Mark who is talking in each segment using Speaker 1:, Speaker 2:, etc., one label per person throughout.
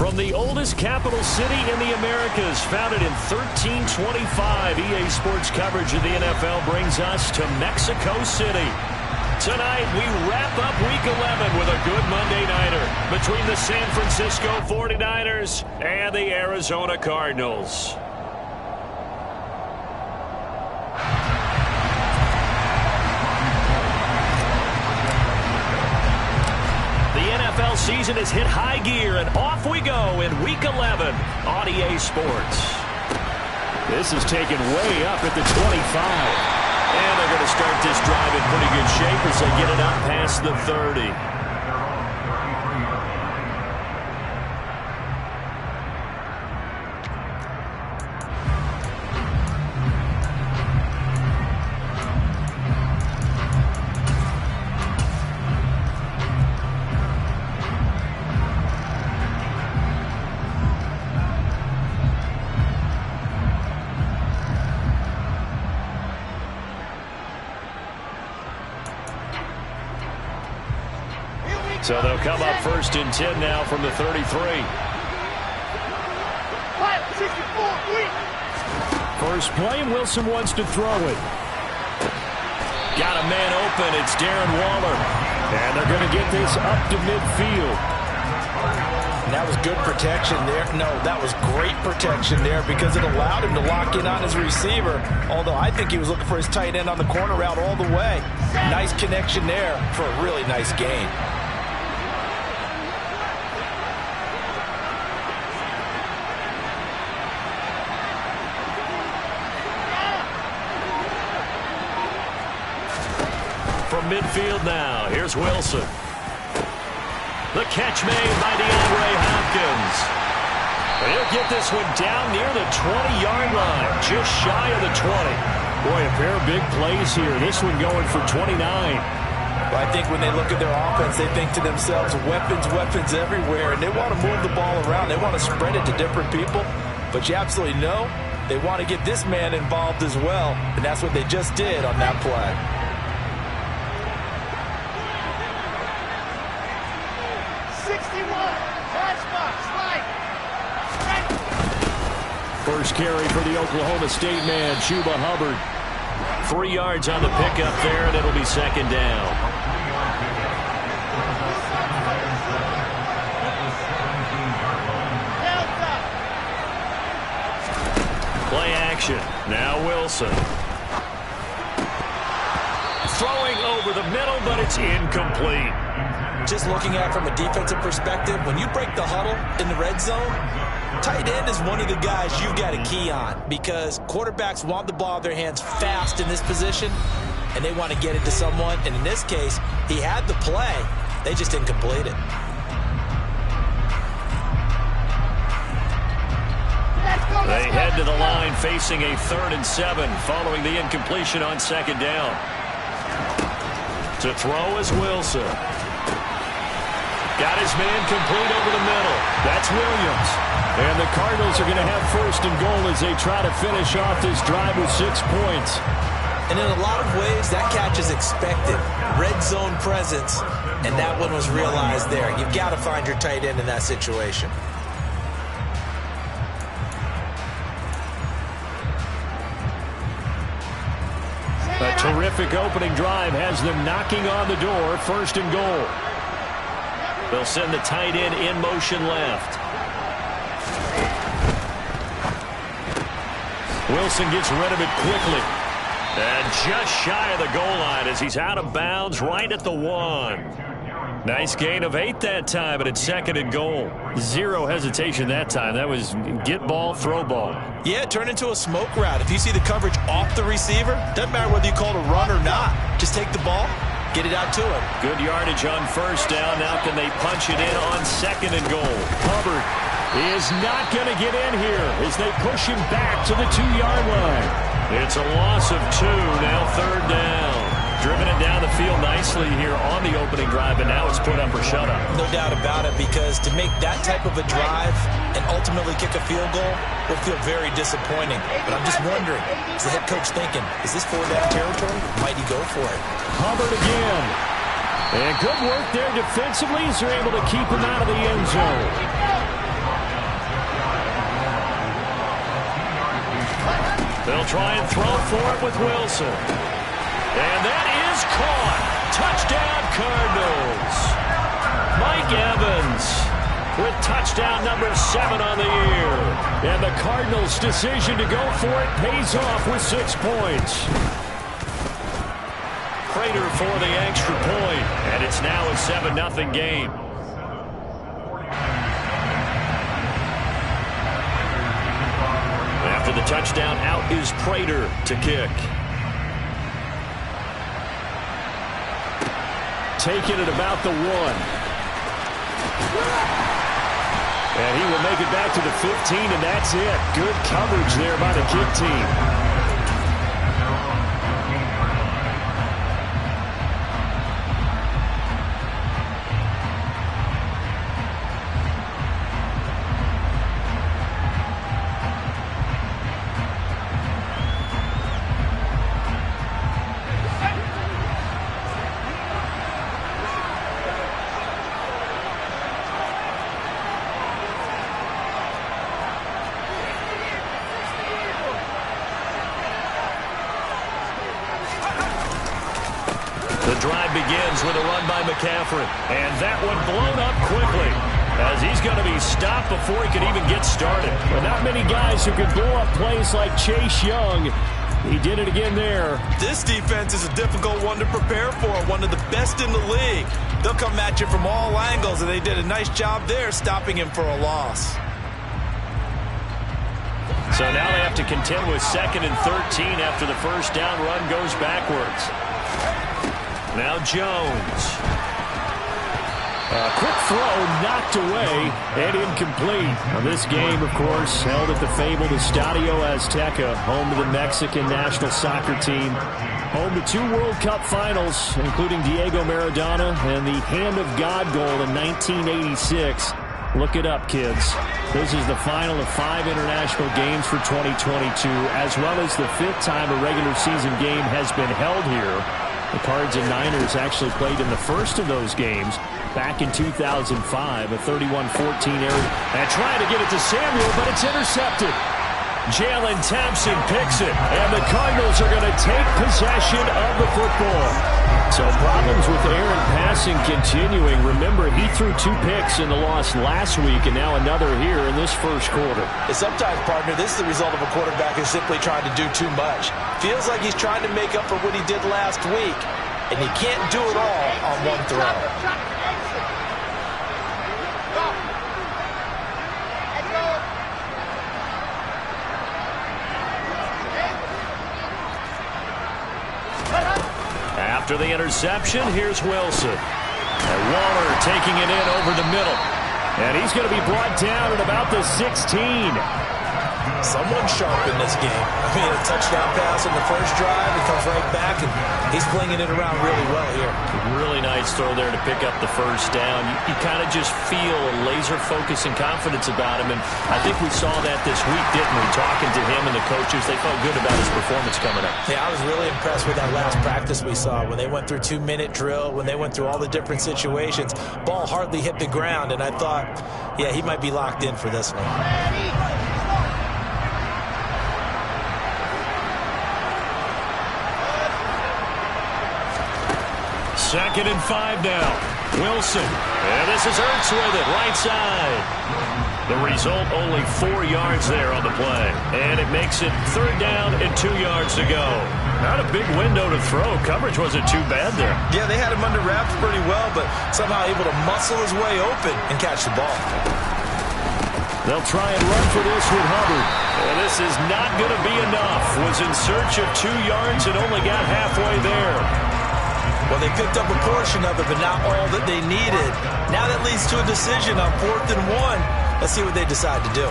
Speaker 1: From the oldest capital city in the Americas, founded in 1325, EA Sports coverage of the NFL brings us to Mexico City. Tonight, we wrap up Week 11 with a good Monday nighter between the San Francisco 49ers and the Arizona Cardinals. NFL season has hit high gear, and off we go in Week 11 on EA Sports. This is taken way up at the 25. And they're going to start this drive in pretty good shape as they get it up past the 30. So they'll come up 1st and 10 now from the 33. First play, and Wilson wants to throw it. Got a man open. It's Darren Waller. And they're going to get this up to midfield.
Speaker 2: And that was good protection there. No, that was great protection there because it allowed him to lock in on his receiver. Although I think he was looking for his tight end on the corner route all the way. Nice connection there for a really nice gain.
Speaker 1: From midfield now, here's Wilson. The catch made by DeAndre Hopkins. He'll get this one down near the 20-yard line, just shy of the 20. Boy, a pair of big plays here. This one going for 29.
Speaker 2: Well, I think when they look at their offense, they think to themselves, weapons, weapons everywhere, and they want to move the ball around. They want to spread it to different people, but you absolutely know they want to get this man involved as well, and that's what they just did on that play.
Speaker 1: First carry for the Oklahoma State man, Chuba Hubbard. 3 yards on the pickup there, and it'll be 2nd down. Play action. Now Wilson. Throwing over the middle, but it's incomplete.
Speaker 2: Just looking at it from a defensive perspective, when you break the huddle in the red zone, tight end is one of the guys you've got to key on because quarterbacks want the ball in their hands fast in this position, and they want to get it to someone. And in this case, he had the play. They just didn't complete it.
Speaker 1: They head to the line facing a 3rd and 7 following the incompletion on 2nd down. To throw is Wilson. Got his man complete over the middle. That's Williams. And the Cardinals are going to have 1st and goal as they try to finish off this drive with 6 points.
Speaker 2: And in a lot of ways, that catch is expected. Red zone presence, and that one was realized there. You've got to find your tight end in that situation.
Speaker 1: A terrific opening drive has them knocking on the door. 1st and goal. They'll send the tight end in motion left. Wilson gets rid of it quickly. And just shy of the goal line as he's out of bounds right at the 1. Nice gain of 8 that time, and it's 2nd and goal. 0 hesitation that time. That was get ball, throw ball.
Speaker 2: Yeah, turn into a smoke route. If you see the coverage off the receiver, doesn't matter whether you call it a run or not. Just take the ball, get it out to him.
Speaker 1: Good yardage on 1st down. Now can they punch it in on 2nd and goal? Hubbard is not going to get in here as they push him back to the 2-yard line. It's a loss of 2, now 3rd down. Driven it down the field nicely here on the opening drive, and now it's put up or shut up.
Speaker 2: No doubt about it, because to make that type of a drive and ultimately kick a field goal will feel very disappointing. But I'm just wondering, is the head coach thinking, is this 4-down territory? Might he go for it?
Speaker 1: Hubbard again. And good work there defensively as they're able to keep him out of the end zone. They'll try and throw for it with Wilson. And that is caught. Touchdown, Cardinals. Mike Evans with touchdown number 7 on the year. And the Cardinals' decision to go for it pays off with 6 points. Prater for the extra point. And it's now a 7-0 game. After the touchdown, out is Prater to kick. Taking it about the 1. And he will make it back to the 15, and that's it. Good coverage there by the kick team. The drive begins with a run by McCaffrey. And that one blown up quickly, as he's going to be stopped before he could even get started. But not many guys who could blow up plays like Chase Young. He did it again there.
Speaker 2: This defense is a difficult one to prepare for, one of the best in the league. They'll come at you from all angles, and they did a nice job there stopping him for a loss.
Speaker 1: So now they have to contend with 2nd and 13 after the first down run goes backwards. Now Jones. A quick throw knocked away and incomplete. Now this game, of course, held at the fabled Estadio Azteca, home to the Mexican national soccer team. Home to 2 World Cup finals, including Diego Maradona and the Hand of God goal in 1986. Look it up, kids. This is the final of 5 international games for 2022, as well as the 5th time a regular season game has been held here. The Cards and Niners actually played in the first of those games back in 2005, a 31-14 error. And trying to get it to Samuel, but it's intercepted. Jalen Thompson picks it, and the Cardinals are going to take possession of the football. So problems with Aaron passing continuing. Remember, he threw 2 picks in the loss last week, and now another here in this first quarter.
Speaker 2: And sometimes, partner, this is the result of a quarterback who's simply trying to do too much. Feels like he's trying to make up for what he did last week, and he can't do it all on one throw.
Speaker 1: After the interception, here's Wilson. And Waller taking it in over the middle. And he's going to be brought down at about the 16.
Speaker 2: Someone sharp in this game. I mean, a touchdown pass in the first drive. He comes right back, and he's flinging it around really well here.
Speaker 1: Really nice throw there to pick up the first down. You kind of just feel a laser focus and confidence about him, and I think we saw that this week, didn't we? Talking to him and the coaches, they felt good about his performance coming up.
Speaker 2: Yeah, I was really impressed with that last practice we saw when they went through 2-minute drill, when they went through all the different situations. Ball hardly hit the ground, and I thought, yeah, he might be locked in for this one.
Speaker 1: 2nd and 5 now. Wilson. And this is Ertz with it, right side. The result, only 4 yards there on the play. And it makes it 3rd down and 2 yards to go. Not a big window to throw. Coverage wasn't too bad there.
Speaker 2: Yeah, they had him under wraps pretty well, but somehow able to muscle his way open and catch the ball.
Speaker 1: They'll try and run for this with Hubbard. And this is not going to be enough. Was in search of 2 yards and only got halfway there.
Speaker 2: Well, they picked up a portion of it, but not all that they needed. Now that leads to a decision on 4th and 1. Let's see what they decide to do.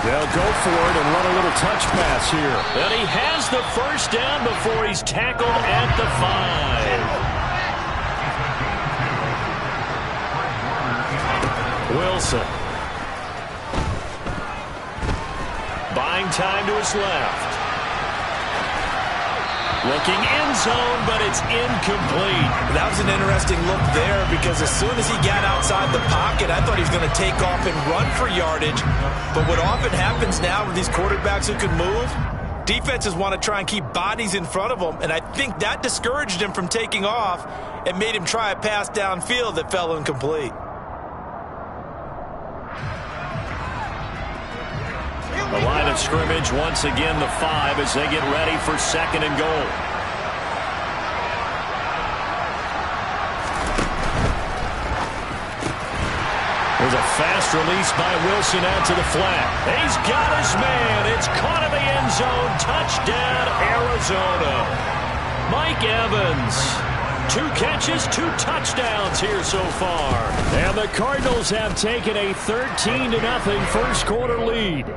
Speaker 1: They'll go for it and run a little touch pass here. And he has the first down before he's tackled at the 5. Wilson. Buying time to his left. Looking end zone, but it's incomplete.
Speaker 2: That was an interesting look there because as soon as he got outside the pocket, I thought he was going to take off and run for yardage. But what often happens now with these quarterbacks who can move, defenses want to try and keep bodies in front of them, and I think that discouraged him from taking off and made him try a pass downfield that fell incomplete.
Speaker 1: The line of scrimmage, once again, the 5 as they get ready for 2nd and goal. There's a fast release by Wilson out to the flat. He's got his man. It's caught in the end zone. Touchdown, Arizona. Mike Evans. 2 catches, 2 touchdowns here so far. And the Cardinals have taken a 13-0 first quarter lead.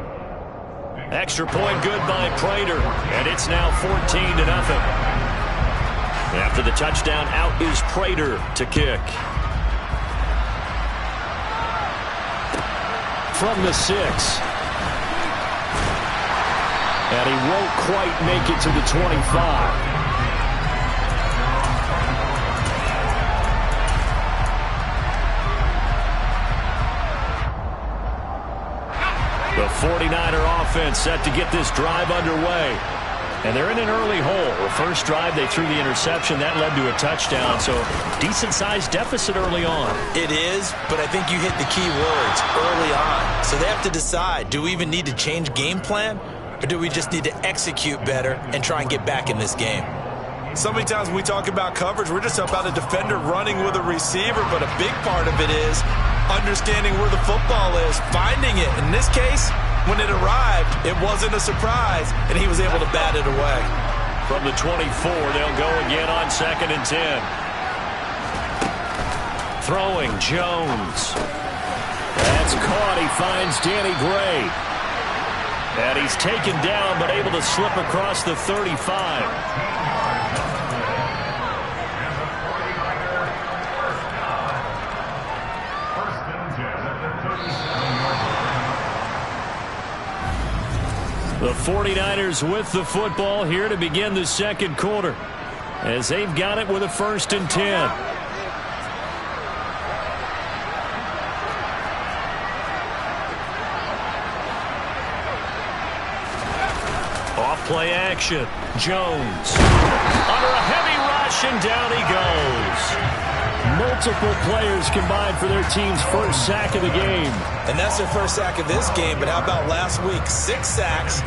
Speaker 1: Extra point good by Prater, and it's now 14-0. After the touchdown, out is Prater to kick. From the 6. And he won't quite make it to the 25. The 49er offense set to get this drive underway. And they're in an early hole. The first drive, they threw the interception. That led to a touchdown. So decent-sized deficit early on.
Speaker 2: It is, but I think you hit the key words early on. So they have to decide, do we even need to change game plan? Or do we just need to execute better and try and get back in this game? So many times when we talk about coverage, we're just about a defender running with a receiver, but a big part of it is understanding where the football is, finding it. In this case, when it arrived, it wasn't a surprise, and he was able to bat it away.
Speaker 1: From the 24, they'll go again on 2nd and 10. Throwing Jones. That's caught. He finds Danny Gray. And he's taken down, but able to slip across the 35. The 49ers with the football here to begin the second quarter as they've got it with a 1st and 10. Off play action. Jones under a heavy rush and down he goes. Multiple players combined for their team's first sack of the game.
Speaker 2: And that's their first sack of this game, but how about last week? 6 sacks,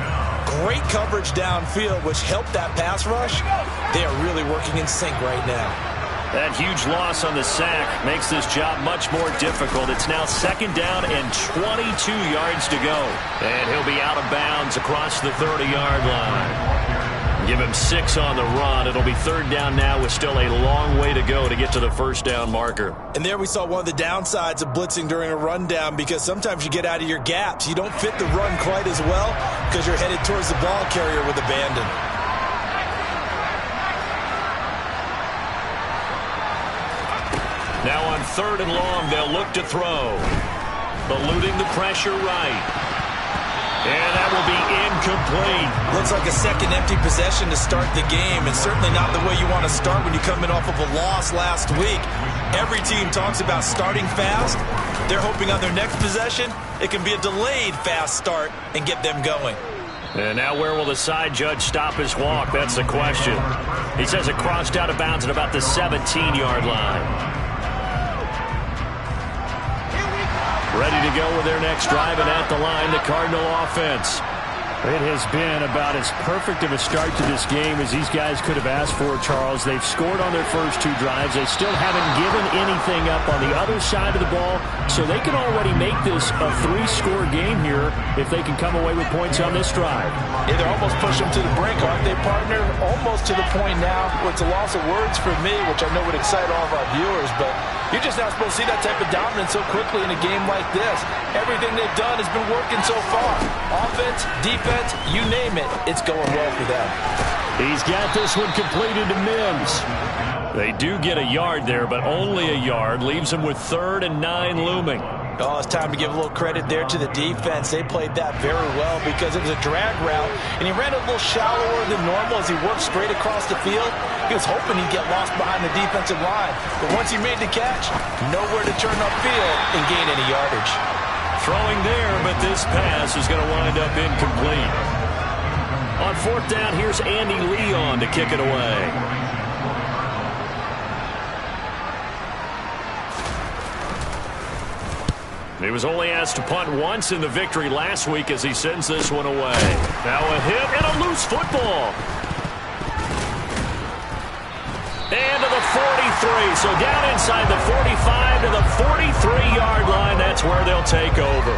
Speaker 2: great coverage downfield, which helped that pass rush. They are really working in sync right now.
Speaker 1: That huge loss on the sack makes this job much more difficult. It's now 2nd down and 22 yards to go. And he'll be out of bounds across the 30-yard line. Give him 6 on the run. It'll be 3rd down now with still a long way to go to get to the 1st down marker.
Speaker 2: And there we saw one of the downsides of blitzing during a rundown because sometimes you get out of your gaps. You don't fit the run quite as well because you're headed towards the ball carrier with abandon.
Speaker 1: Now on 3rd and long, they'll look to throw. Eluding the pressure right. And that will be incomplete.
Speaker 2: Looks like a second empty possession to start the game, and certainly not the way you want to start when you're coming off of a loss last week. Every team talks about starting fast. They're hoping on their next possession, it can be a delayed fast start and get them going.
Speaker 1: And now where will the side judge stop his walk? That's the question. He says it crossed out of bounds at about the 17-yard line. Ready to go with their next drive, and at the line, the Cardinal offense. It has been about as perfect of a start to this game as these guys could have asked for, Charles. They've scored on their first 2 drives. They still haven't given anything up on the other side of the ball, so they can already make this a 3-score game here if they can come away with points on this drive.
Speaker 2: Yeah, they're almost pushing them to the brink, aren't they, partner? Almost to the point now where it's a loss of words for me, which I know would excite all of our viewers, but you're just not supposed to see that type of dominance so quickly in a game like this. Everything they've done has been working so far. Offense, defense, you name it, it's going well for them.
Speaker 1: He's got this one completed to Mims. They do get a yard there, but only a yard. Leaves them with 3rd and 9 looming.
Speaker 2: Oh, it's time to give a little credit there to the defense. They played that very well because it was a drag route, and he ran a little shallower than normal as he worked straight across the field. He was hoping he'd get lost behind the defensive line, but once he made the catch, nowhere to turn upfield and gain any yardage.
Speaker 1: Throwing there, but this pass is going to wind up incomplete. On fourth down, here's Andy Leon to kick it away. He was only asked to punt once in the victory last week as he sends this one away. Now a hit and a loose football. And to the 43. So down inside the 45 to the 43-yard line. That's where they'll take over.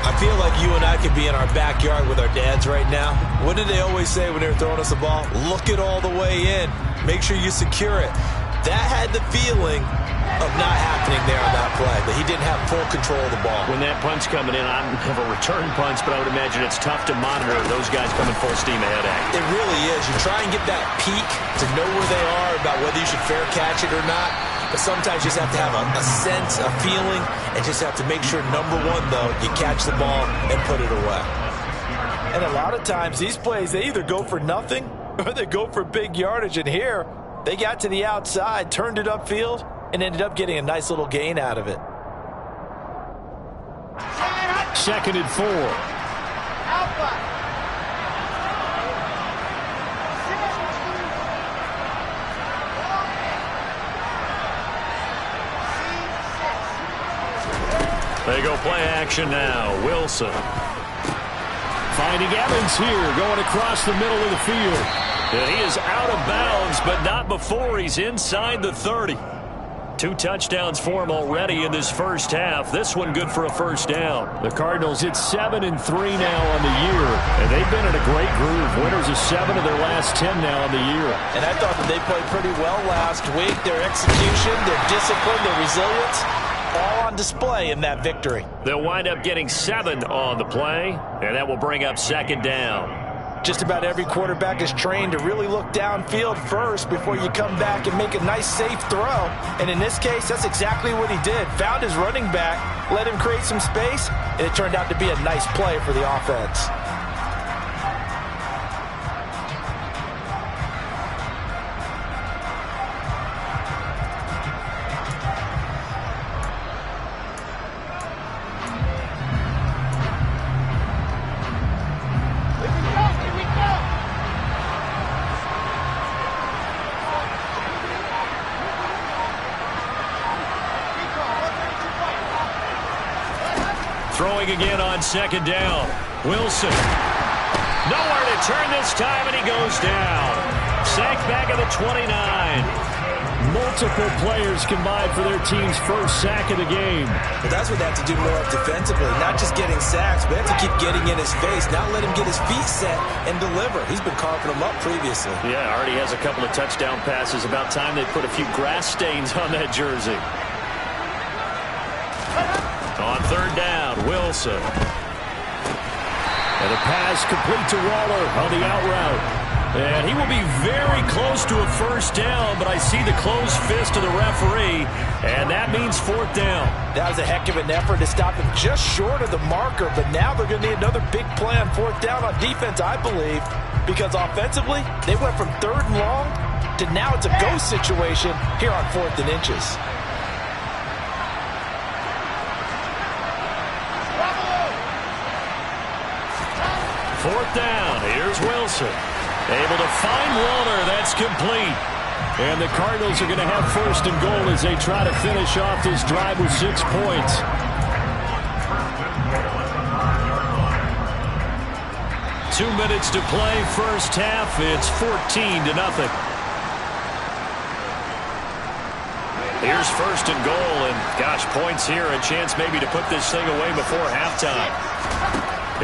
Speaker 2: I feel like you and I could be in our backyard with our dads right now. What did they always say when they were throwing us the ball? Look it all the way in. Make sure you secure it. That had the feeling of not happening there on that play, that he didn't have full control of the ball.
Speaker 1: When that punch coming in, I don't have a return punch, but I would imagine it's tough to monitor those guys coming full steam ahead at.
Speaker 2: It really is. You try and get that peek to know where they are, about whether you should fair catch it or not. But sometimes you just have to have a sense, a feeling, and just have to make sure, number one, though, you catch the ball and put it away. And a lot of times, these plays, they either go for nothing or they go for big yardage. And here, they got to the outside, turned it upfield, and ended up getting a nice little gain out of it.
Speaker 1: 2nd and 4. They go play action now. Wilson. Finding Evans here, going across the middle of the field. And he is out of bounds, but not before he's inside the 30. 2 touchdowns for him already in this first half. This one good for a first down. The Cardinals hit 7-3 now on the year, and they've been in a great groove. Winners of 7 of their last 10 now on the year.
Speaker 2: And I thought that they played pretty well last week. Their execution, their discipline, their resilience, all on display in that victory.
Speaker 1: They'll wind up getting 7 on the play, and that will bring up 2nd down.
Speaker 2: Just about every quarterback is trained to really look downfield first before you come back and make a nice, safe throw. And in this case, that's exactly what he did. Found his running back, let him create some space, and it turned out to be a nice play for the offense.
Speaker 1: Throwing again on 2nd down. Wilson. Nowhere to turn this time, and he goes down. Sacked back at the 29. Multiple players combined for their team's first sack of the game.
Speaker 2: But that's what they have to do more defensively. Not just getting sacks, but they have to keep getting in his face. Not let him get his feet set and deliver. He's been carving them up previously.
Speaker 1: Yeah, already has a couple of touchdown passes. About time they put a few grass stains on that jersey. On 3rd down, Wilson. And a pass complete to Waller on the out route. And he will be very close to a first down, but I see the closed fist of the referee, and that means 4th down.
Speaker 2: That was a heck of an effort to stop him just short of the marker, but now they're going to need another big play on 4th down on defense, I believe, because offensively, they went from 3rd and long to now it's a go situation here on 4th and inches.
Speaker 1: 4th down. Here's Wilson. Able to find Waller. That's complete. And the Cardinals are going to have 1st and goal as they try to finish off this drive with 6 points. Two minutes to play. First half. It's 14-0. Here's 1st and goal. And, gosh, points here. A chance maybe to put this thing away before halftime.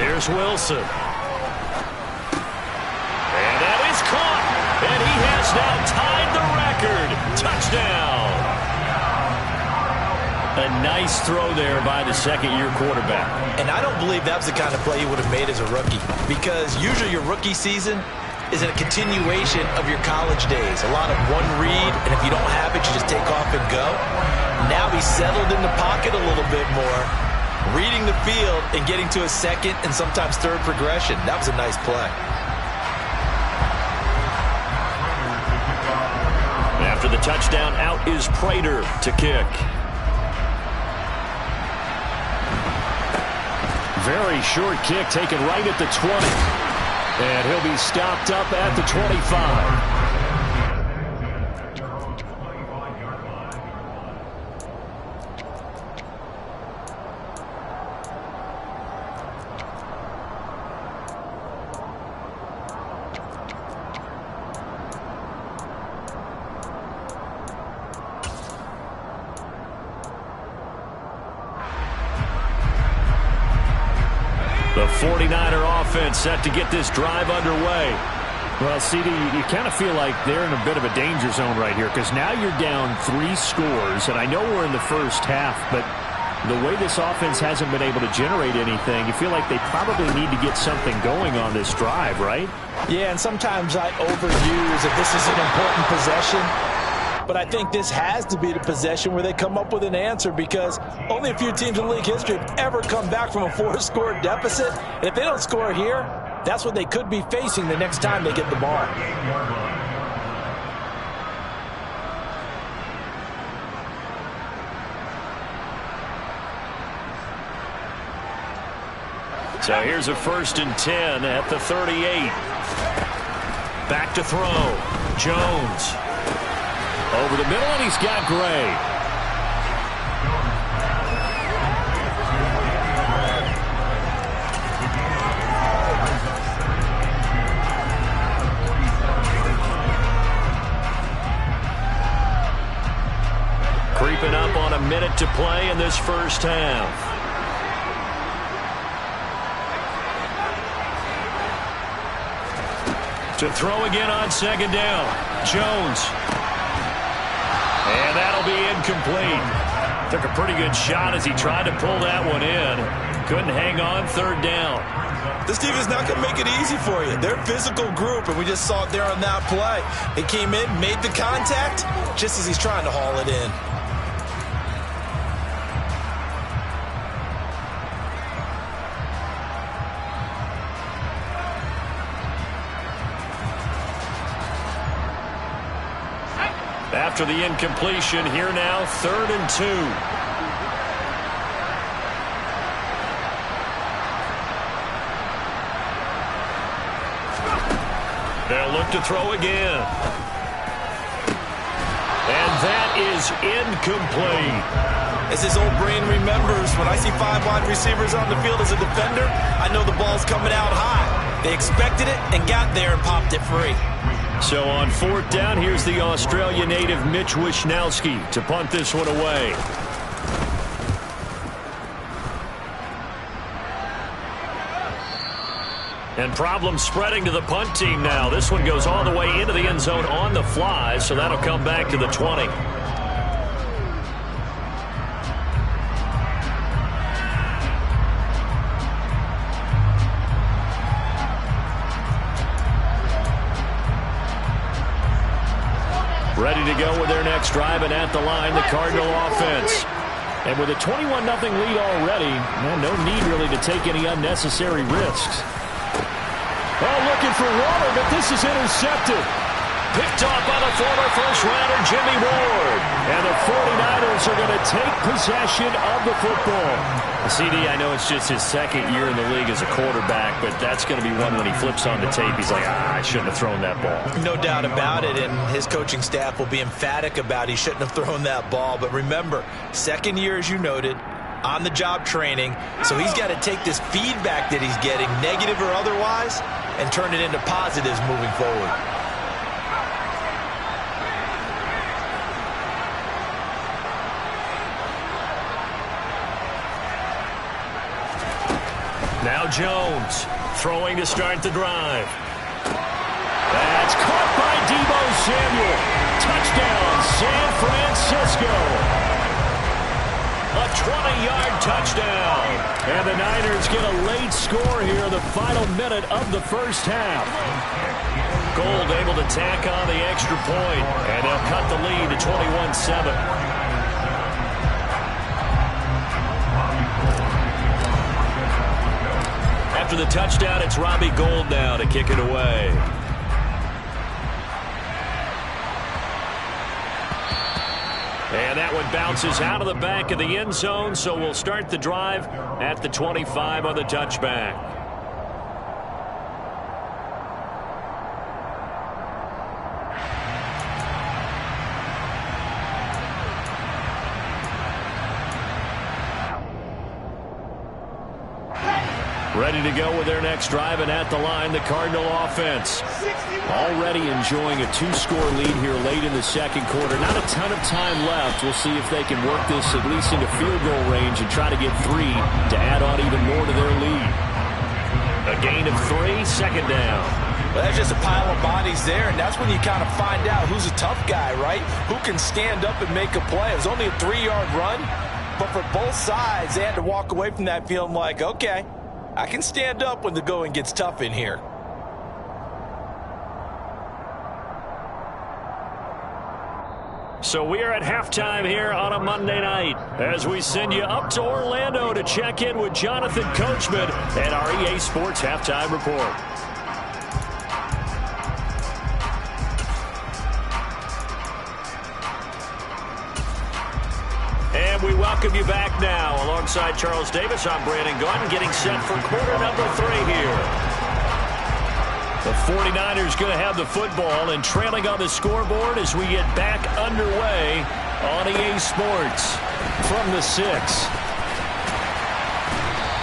Speaker 1: Here's Wilson. Caught, and he has now tied the record. Touchdown. A nice throw there by the 2nd-year quarterback.
Speaker 2: And I don't believe that was the kind of play he would have made as a rookie, because usually your rookie season is a continuation of your college days. A lot of one read, and if you don't have it, you just take off and go. Now he's settled in the pocket a little bit more, reading the field and getting to a second and sometimes third progression. That was a nice play.
Speaker 1: After the touchdown, out is Prater to kick. Very short kick taken right at the 20. And he'll be stopped up at the 25. The 49er offense set to get this drive underway. Well, CD, you kind of feel like they're in a bit of a danger zone right here because now you're down 3 scores, and I know we're in the first half, but the way this offense hasn't been able to generate anything, you feel like they probably need to get something going on this drive, right?
Speaker 2: Yeah, and sometimes I overuse that this is an important possession. But I think this has to be the possession where they come up with an answer because only a few teams in league history have ever come back from a 4-score deficit. And if they don't score here, that's what they could be facing the next time they get the ball.
Speaker 1: So here's a 1st and 10 at the 38. Back to throw. Jones. Over the middle, and he's got Gray. Creeping up on a minute to play in this first half. To throw again on 2nd down. Jones. And that'll be incomplete. Took a pretty good shot as he tried to pull that one in. Couldn't hang on 3rd down.
Speaker 2: This team is not going to make it easy for you. They're a physical group, and we just saw it there on that play. He came in, made the contact, just as he's trying to haul it in.
Speaker 1: After the incompletion, here now, 3rd and 2. They'll look to throw again. And that is incomplete.
Speaker 2: As his old brain remembers, when I see 5 wide receivers on the field as a defender, I know the ball's coming out high. They expected it and got there and popped it free.
Speaker 1: So on 4th down, here's the Australia native Mitch Wishnowsky to punt this one away. And problems spreading to the punt team now. This one goes all the way into the end zone on the fly, so that'll come back to the 20. Ready to go with their next drive, and at the line, the Cardinal offense. And with a 21-0 lead already, no need really to take any unnecessary risks. Oh, looking for Waller, but this is intercepted. Picked off by the former first-rounder Jimmy Ward. And the 49ers are going to take possession of the football. CD, I know it's just his 2nd year in the league as a quarterback, but that's going to be one when he flips on the tape. He's like, I shouldn't have thrown that ball.
Speaker 2: No doubt about it, and his coaching staff will be emphatic about he shouldn't have thrown that ball. But remember, 2nd year, as you noted, on-the-job training, so he's got to take this feedback that he's getting, negative or otherwise, and turn it into positives moving forward.
Speaker 1: Now Jones throwing to start the drive. That's caught by Deebo Samuel. Touchdown, San Francisco. A 20-yard touchdown. And the Niners get a late score here in the final minute of the first half. Gold able to tack on the extra point, and they'll cut the lead to 21-7. after the touchdown, it's Robbie Gould now to kick it away. And that one bounces out of the back of the end zone, so we'll start the drive at the 25 on the touchback. Ready to go with their next drive, and at the line, the Cardinal offense. Already enjoying a 2-score lead here late in the second quarter. Not a ton of time left. We'll see if they can work this at least into field goal range and try to get 3 to add on even more to their lead. A gain of 3, second down.
Speaker 2: Well, that's just a pile of bodies there, and that's when you kind of find out who's a tough guy, right? Who can stand up and make a play. It was only a 3-yard run, but for both sides, they had to walk away from that feeling like, okay, I can stand up when the going gets tough in here.
Speaker 1: So we are at halftime here on a Monday night as we send you up to Orlando to check in with Jonathan Coachman and our EA Sports Halftime Report. And we welcome you back now. Alongside Charles Davis, I'm Brandon Gaudin, getting set for quarter number 3 here. The 49ers going to have the football and trailing on the scoreboard as we get back underway on EA Sports from the 6.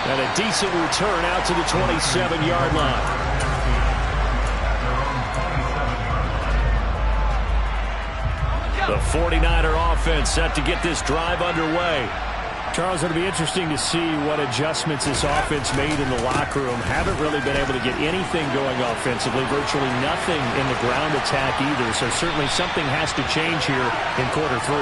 Speaker 1: And a decent return out to the 27-yard line. The 49er offense set to get this drive underway. Charles, it'll be interesting to see what adjustments this offense made in the locker room. Haven't really been able to get anything going offensively, virtually nothing in the ground attack either. So certainly something has to change here in quarter 3.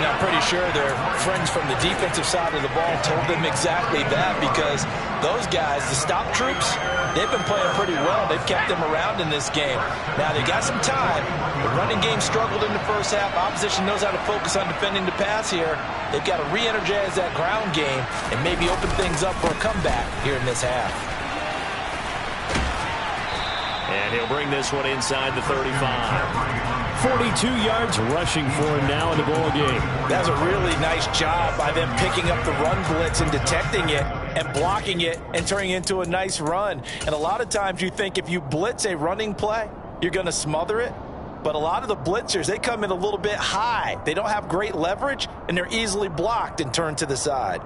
Speaker 2: And I'm pretty sure their friends from the defensive side of the ball told them exactly that, because those guys, the stop troops, they've been playing pretty well. They've kept them around in this game. Now, they got some time. The running game struggled in the first half. Opposition knows how to focus on defending the pass here. They've got to re-energize that ground game and maybe open things up for a comeback here in this half.
Speaker 1: And he'll bring this one inside the 35. 42 yards rushing for him now in the ball game.
Speaker 2: That's a really nice job by them picking up the run blitz and detecting it and blocking it and turning it into a nice run. And a lot of times you think if you blitz a running play, you're going to smother it. But a lot of the blitzers, they come in a little bit high. They don't have great leverage, and they're easily blocked and turned to the side.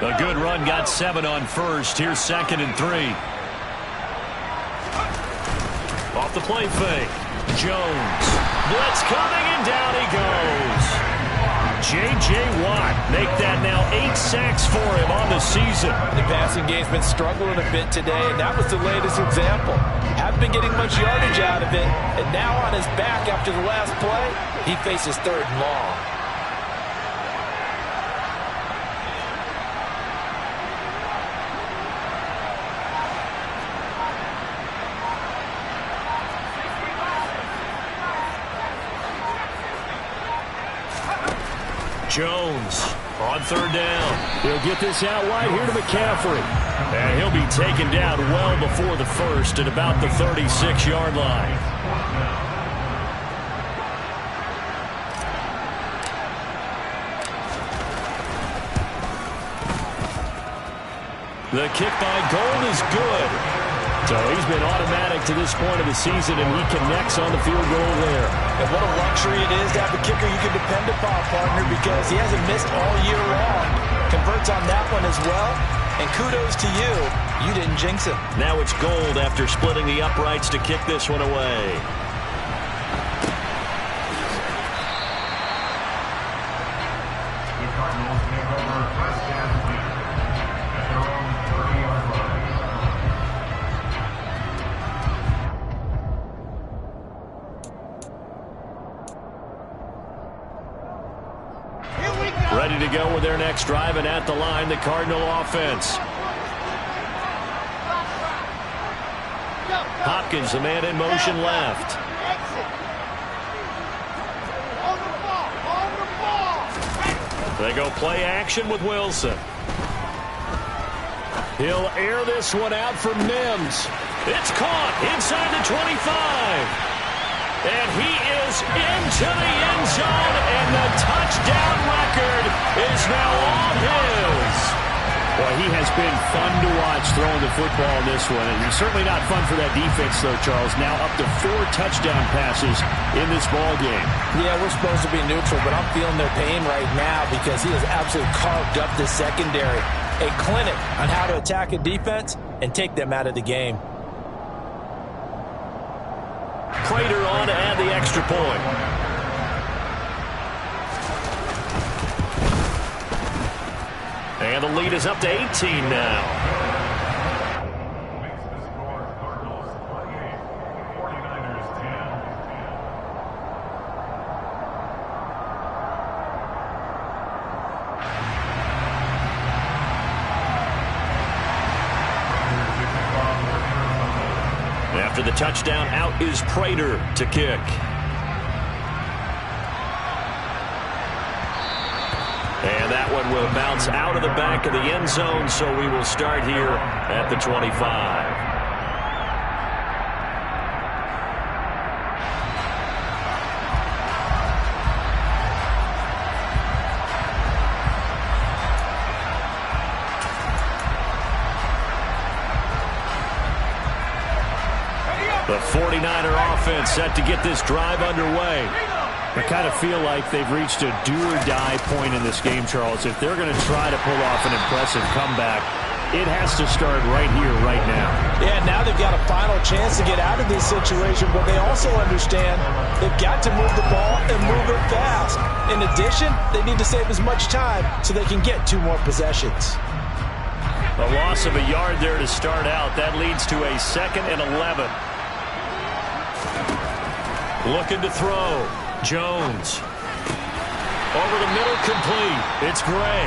Speaker 1: A good run, got 7 on first. Here's 2nd and 3. Off the play fake. Jones. Blitz coming, and down he goes. J.J. Watt make that now 8 sacks for him on the season.
Speaker 2: The passing game's been struggling a bit today, and that was the latest example. Haven't been getting much yardage out of it, and now on his back after the last play, he faces 3rd and long.
Speaker 1: Jones on 3rd down. He'll get this out wide here to McCaffrey. And he'll be taken down well before the first at about the 36-yard line. The kick by Gould is good. So he's been automatic to this point of the season, and he connects on the field goal there.
Speaker 2: And what a luxury it is to have a kicker you can depend upon, partner, because he hasn't missed all year long. Converts on that one as well. And kudos to you. You didn't jinx it.
Speaker 1: Now it's Gould after splitting the uprights to kick this one away. Ready to go with their next drive, and at the line, the Cardinal offense. Hopkins, the man in motion left. They go play action with Wilson. He'll air this one out for Mims. It's caught inside the 25. And he is into the end zone, and the touchdown record is now all his.
Speaker 3: Well, he has been fun to watch throwing the football in this one. And he's certainly not fun for that defense, though, Charles. Now up to 4 touchdown passes in this ball game.
Speaker 2: Yeah, we're supposed to be neutral, but I'm feeling their pain right now because he has absolutely carved up the secondary. A clinic on how to attack a defense and take them out of the game.
Speaker 1: Prater on to add the extra point. And the lead is up to 18 now. After the touchdown, out is Prater to kick. And that one will bounce out of the back of the end zone, so we will start here at the 25. The 49er offense set to get this drive underway.
Speaker 3: I kind of feel like they've reached a do-or-die point in this game, Charles. If they're going to try to pull off an impressive comeback, it has to start right here, right now.
Speaker 2: Yeah, now they've got a final chance to get out of this situation, but they also understand they've got to move the ball and move it fast. In addition, they need to save as much time so they can get 2 more possessions.
Speaker 1: A loss of a yard there to start out. That leads to a 2nd and 11. Looking to throw. Jones. Over the middle, complete. It's Gray.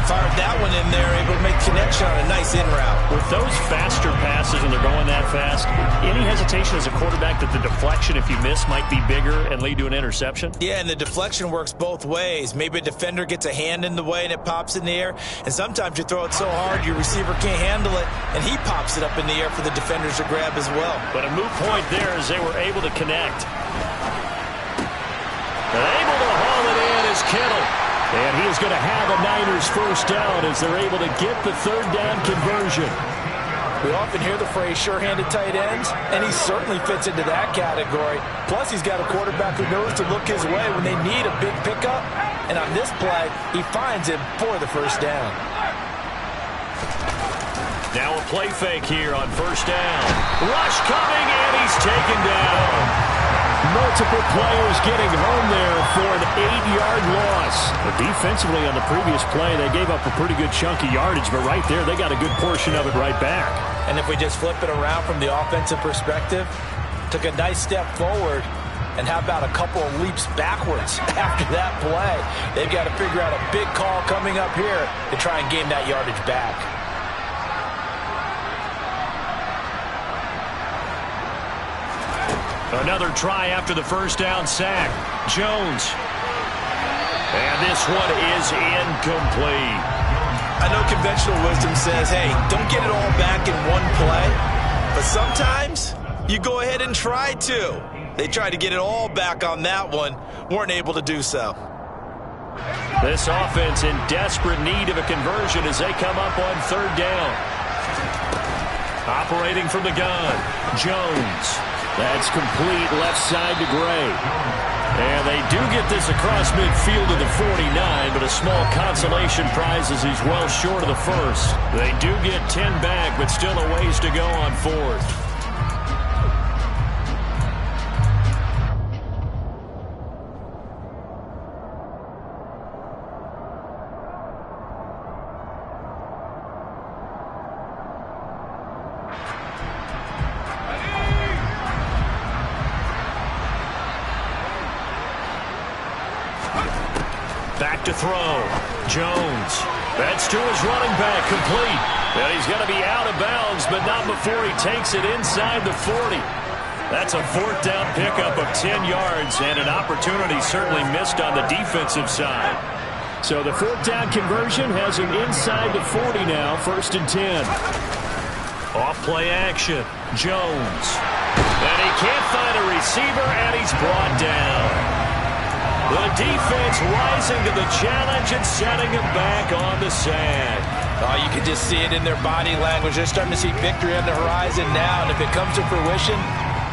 Speaker 2: Fired that one in there, able to make connection on a nice in route.
Speaker 1: With those faster passes and they're going that fast, any hesitation as a quarterback that the deflection, if you miss, might be bigger and lead to an interception?
Speaker 2: Yeah, and the deflection works both ways. Maybe a defender gets a hand in the way and it pops in the air, and sometimes you throw it so hard your receiver can't handle it, and he pops it up in the air for the defenders to grab as well.
Speaker 1: But a moot point there as they were able to connect. And able to haul it in is Kittle. And he is going to have a Niners first down as they're able to get the 3rd down conversion.
Speaker 2: We often hear the phrase sure-handed tight ends, and he certainly fits into that category. Plus, he's got a quarterback who knows to look his way when they need a big pickup. And on this play, he finds him for the first down.
Speaker 1: Now a play fake here on first down. Rush coming, and he's taken down.
Speaker 3: Multiple players getting home there for an 8-yard loss. But defensively on the previous play, they gave up a pretty good chunk of yardage, but right there, they got a good portion of it right back.
Speaker 2: And if we just flip it around from the offensive perspective, took a nice step forward, and how about a couple of leaps backwards after that play? They've got to figure out a big call coming up here to try and gain that yardage back.
Speaker 1: Another try after the first down sack. Jones. And this one is incomplete.
Speaker 2: I know conventional wisdom says, hey, don't get it all back in one play. But sometimes you go ahead and try to. They tried to get it all back on that one. Weren't able to do so.
Speaker 1: This offense in desperate need of a conversion as they come up on 3rd down. Operating from the gun. Jones.
Speaker 3: That's complete left side to Gray.
Speaker 1: And they do get this across midfield to the 49, but a small consolation prize as he's well short of the first. They do get 10 back, but still a ways to go on 4th. Back to throw. Jones. That's to his running back. Complete. And he's going to be out of bounds, but not before he takes it inside the 40. That's a 4th down pickup of 10 yards and an opportunity certainly missed on the defensive side.
Speaker 3: So the fourth down conversion has him inside the 40 now, 1st and 10.
Speaker 1: Off play action. Jones. And he can't find a receiver, and he's brought down. The defense rising to the challenge and setting him back on the sand.
Speaker 2: Oh, you can just see it in their body language. They're starting to see victory on the horizon now, and if it comes to fruition,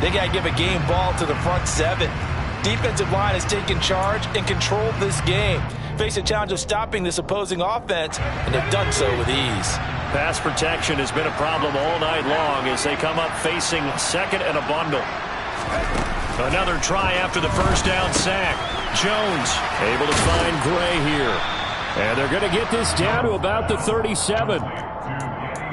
Speaker 2: they got to give a game ball to the front 7. Defensive line has taken charge and controlled this game. Face a challenge of stopping this opposing offense, and they've done so with ease.
Speaker 1: Pass protection has been a problem all night long as they come up facing second and a bundle. Another try after the first down sack. Jones able to find Gray here. And they're going to get this down to about the 37.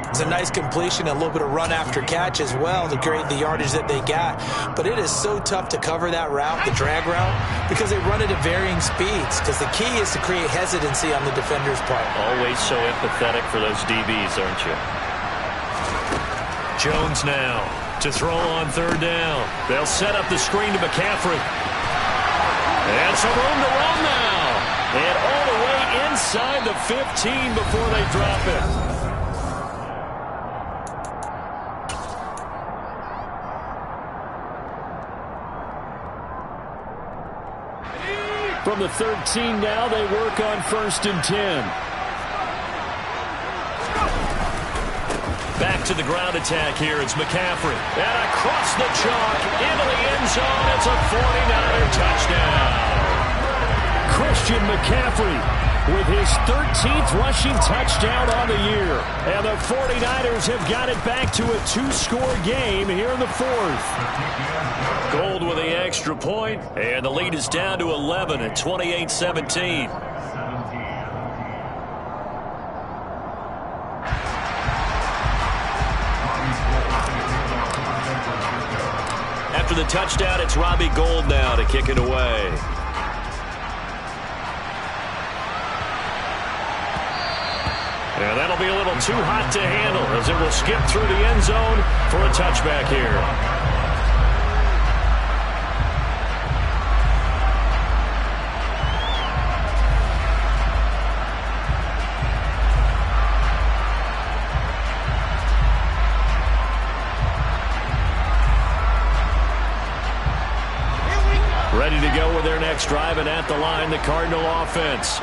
Speaker 2: It's a nice completion, a little bit of run after catch as well to create the yardage that they got. But it is so tough to cover that route, the drag route, because they run it at varying speeds. Because the key is to create hesitancy on the defender's part.
Speaker 1: Always so empathetic for those DBs, aren't you? Jones now to throw on 3rd down. They'll set up the screen to McCaffrey. And some room to run now. And all the way inside the 15 before they drop it.
Speaker 3: From the 13 now, they work on 1st and 10.
Speaker 1: Back to the ground attack here. It's McCaffrey. And across the chalk into the end zone. It's a 49er touchdown.
Speaker 3: Christian McCaffrey with his 13th rushing touchdown on the year. And the 49ers have got it back to a 2-score game here in the 4th.
Speaker 1: Gold with the extra point, and the lead is down to 11 at 28-17. After the touchdown, it's Robbie Gould now to kick it away. And that'll be a little too hot to handle as it will skip through the end zone for a touchback here. Ready to go with their next drive, and at the line, the Cardinal offense.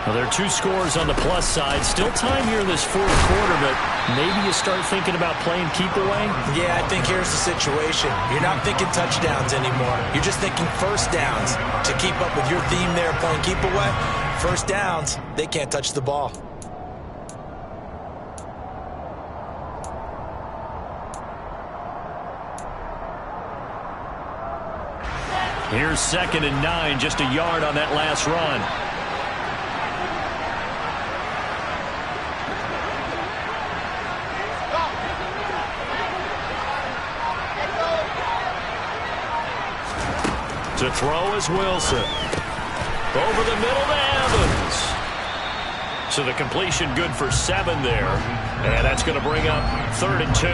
Speaker 1: Well, there are 2 scores on the plus side. Still time here in this 4th quarter, but maybe you start thinking about playing keep away?
Speaker 2: Yeah, I think here's the situation. You're not thinking touchdowns anymore. You're just thinking first downs. To keep up with your theme there, playing keep away, first downs, they can't touch the ball.
Speaker 1: Here's 2nd and 9, just a yard on that last run. To throw is Wilson. Over the middle to Evans. So the completion good for 7 there. And that's going to bring up 3rd and 2.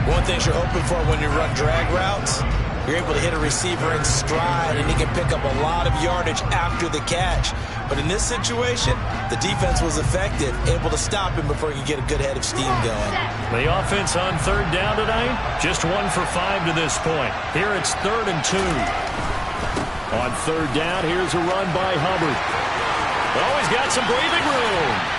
Speaker 2: One thing you're hoping for when you run drag routes, you're able to hit a receiver in stride, and he can pick up a lot of yardage after the catch. But in this situation, the defense was effective, able to stop him before he could get a good head of steam going.
Speaker 1: The offense on 3rd down tonight, just 1 for 5 to this point. Here it's 3rd and 2.
Speaker 3: On 3rd down, here's a run by Hubbard.
Speaker 1: Oh, he's got some breathing room.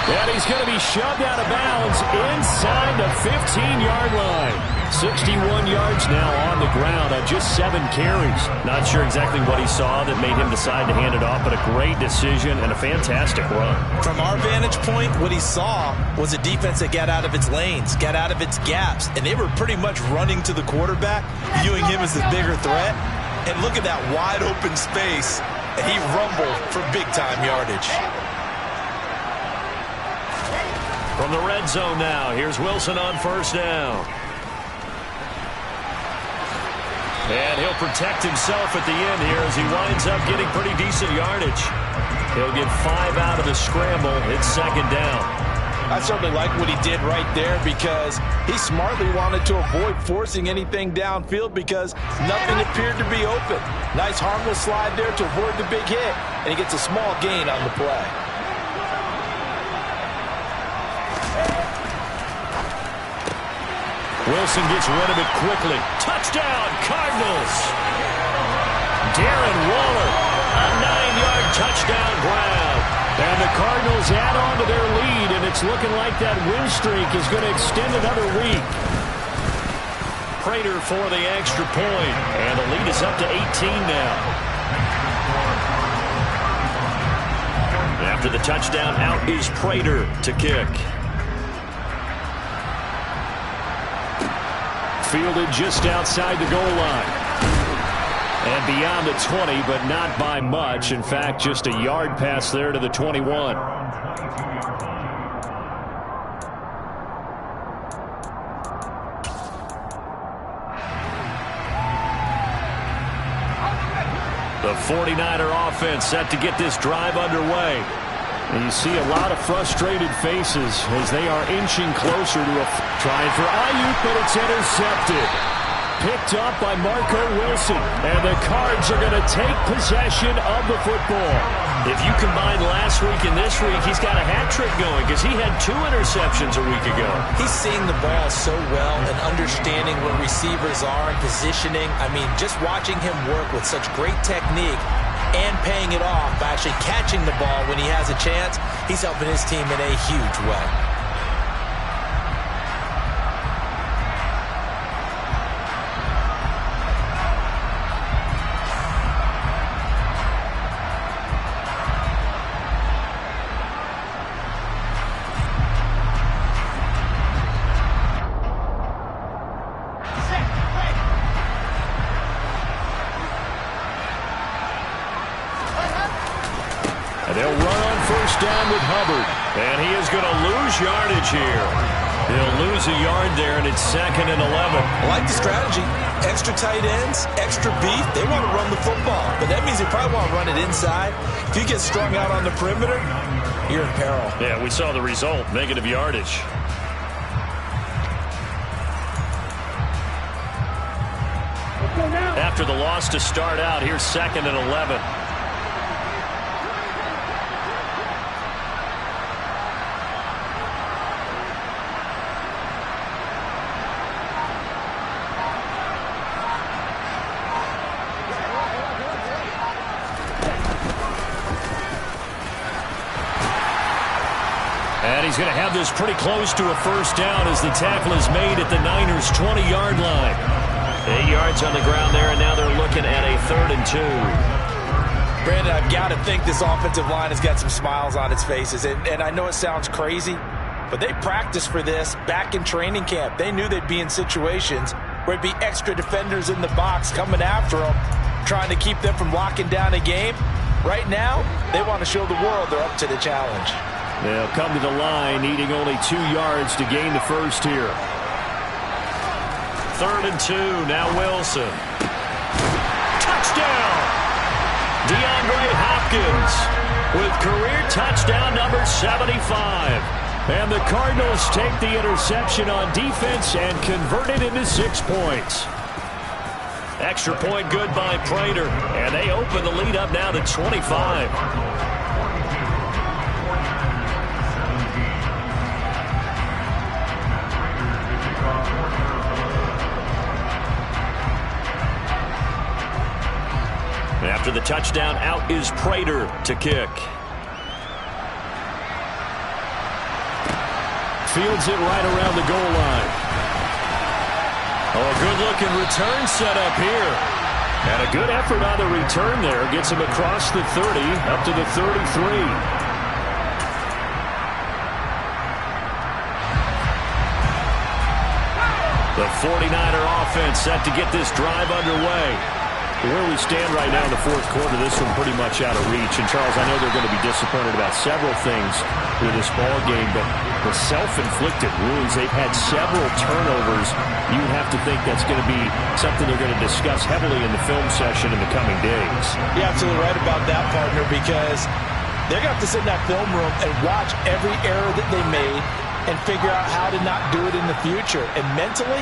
Speaker 3: And he's going to be shoved out of bounds inside the 15-yard line. 61 yards now on the ground on just 7 carries.
Speaker 1: Not sure exactly what he saw that made him decide to hand it off, but a great decision and a fantastic run.
Speaker 2: From our vantage point, what he saw was a defense that got out of its lanes, got out of its gaps, and they were pretty much running to the quarterback, viewing him as the bigger threat. And look at that wide open space, and he rumbled for big-time yardage.
Speaker 1: From the red zone now, here's Wilson on 1st down. And he'll protect himself at the end here as he winds up getting pretty decent yardage. He'll get 5 out of the scramble. It's 2nd down.
Speaker 2: I certainly like what he did right there because he smartly wanted to avoid forcing anything downfield because nothing appeared to be open. Nice harmless slide there to avoid the big hit, and he gets a small gain on the play.
Speaker 1: Wilson gets rid of it quickly. Touchdown, Cardinals! Darren Waller, a 9-yard touchdown grab. And the Cardinals add on to their lead, and it's looking like that win streak is going to extend another week. Prater for the extra point, and the lead is up to 18 now. After the touchdown, out is Prater to kick. Fielded just outside the goal line. And beyond the 20, but not by much. In fact, just a yard pass there to the 21. The 49er offense set to get this drive underway. And you see a lot of frustrated faces as they are inching closer to a trying for Ayuk, but it's intercepted. Picked up by Marco Wilson, and the Cards are going to take possession of the football. If you combine last week and this week, he's got a hat trick going because he had 2 interceptions a week ago.
Speaker 2: He's seeing the ball so well and understanding where receivers are and positioning. I mean, just watching him work with such great technique and paying it off by actually catching the ball when he has a chance, he's helping his team in a huge way.
Speaker 1: They'll run on first down with Hubbard. And he is going to lose yardage here. He'll lose a yard there, and it's 2nd and 11.
Speaker 2: I like the strategy. Extra tight ends, extra beef. They want to run the football, but that means they probably want to run it inside. If you get strung out on the perimeter, you're in peril.
Speaker 1: Yeah, we saw the result, negative yardage. After the loss to start out, here's 2nd and 11. And he's going to have this pretty close to a first down as the tackle is made at the Niners' 20-yard line. 8 yards on the ground there, and now they're looking at a 3rd and 2.
Speaker 2: Brandon, I've got to think this offensive line has got some smiles on its faces. And I know it sounds crazy, but they practiced for this back in training camp. They knew they'd be in situations where it'd be extra defenders in the box coming after them, trying to keep them from locking down a game. Right now, they want to show the world they're up to the challenge.
Speaker 1: They'll come to the line, needing only 2 yards to gain the first here. 3rd and 2, now Wilson. Touchdown! DeAndre Hopkins with career touchdown number 75. And the Cardinals take the interception on defense and convert it into 6 points. Extra point good by Prater, and they open the lead up now to 25. After the touchdown, out is Prater to kick. Fields it right around the goal line. Oh, a good-looking return set up here. And a good effort on the return there. Gets him across the 30, up to the 33. The 49er offense set to get this drive underway. Where we stand right now in the 4th quarter, this one pretty much out of reach. And, Charles, I know they're going to be disappointed about several things with this ball game, but the self-inflicted wounds, they've had several turnovers. You would have to think that's going to be something they're going to discuss heavily in the film session in the coming days.
Speaker 2: You're absolutely right about that, partner, because They're going to have to sit in that film room and watch every error that they made and figure out how to not do it in the future. And mentally,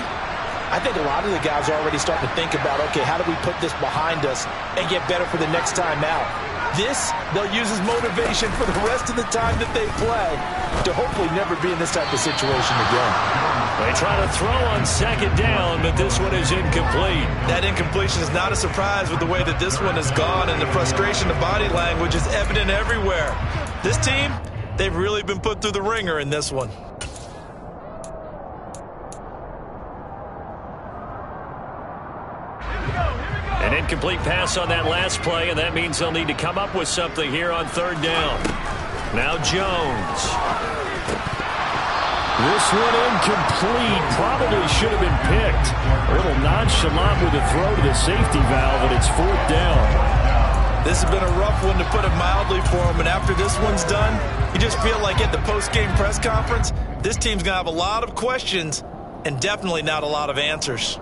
Speaker 2: I think a lot of the guys are already starting to think about, okay, how do we put this behind us and get better for the next time out? This, they'll use as motivation for the rest of the time that they play to hopefully never be in this type of situation again.
Speaker 1: They try to throw on second down, but this one is incomplete.
Speaker 2: That incompletion is not a surprise with the way that this one has gone, and the frustration, the body language is evident everywhere. This team, they've really been put through the ringer in this one.
Speaker 1: An incomplete pass on that last play, and that means they'll need to come up with something here on third down. Now Jones.
Speaker 3: This one incomplete. Probably should have been picked. A little nonchalant with a throw to the safety valve, and it's fourth down.
Speaker 2: This has been a rough one, to put it mildly, for him. And after this one's done, you just feel like at the post-game press conference, this team's going to have a lot of questions and definitely not a lot of answers.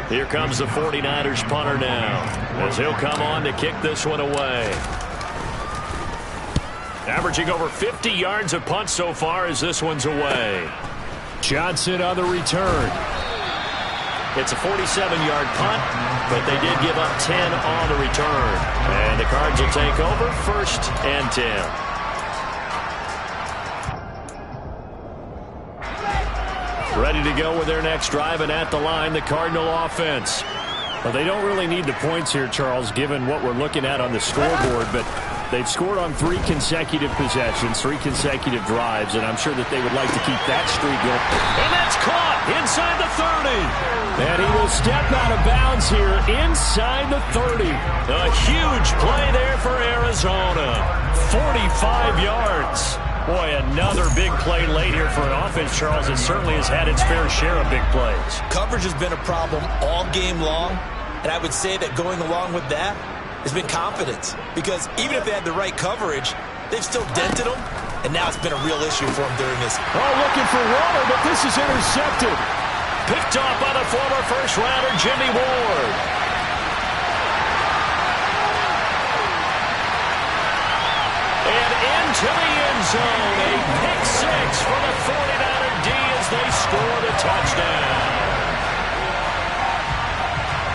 Speaker 1: Here comes the 49ers punter now, as he'll come on to kick this one away. Averaging over 50 yards a punt so far as this one's away.
Speaker 3: Johnson on the return.
Speaker 1: It's a 47-yard punt, but they did give up 10 on the return. And the Cards will take over, 1st and 10. Ready to go with their next drive, and at the line, the Cardinal offense.
Speaker 3: Well, they don't really need the points here, Charles, given what we're looking at on the scoreboard, but they've scored on 3 consecutive possessions, 3 consecutive drives, and I'm sure that they would like to keep that streak going.
Speaker 1: And that's caught inside the 30.
Speaker 3: And he will step out of bounds here inside the 30.
Speaker 1: A huge play there for Arizona. 45 yards. Boy, another big play late here for an offense, Charles. It certainly has had its fair share of big plays.
Speaker 2: Coverage has been a problem all game long, and I would say that going along with that has been confidence. Because even if they had the right coverage, they've still dented them, and now it's been a real issue for them during this.
Speaker 3: Oh, looking for Waller, but this is intercepted.
Speaker 1: Picked off by the former first-rounder, Jimmy Ward. And into the end zone, a pick 6 for the 49er D as they score the touchdown.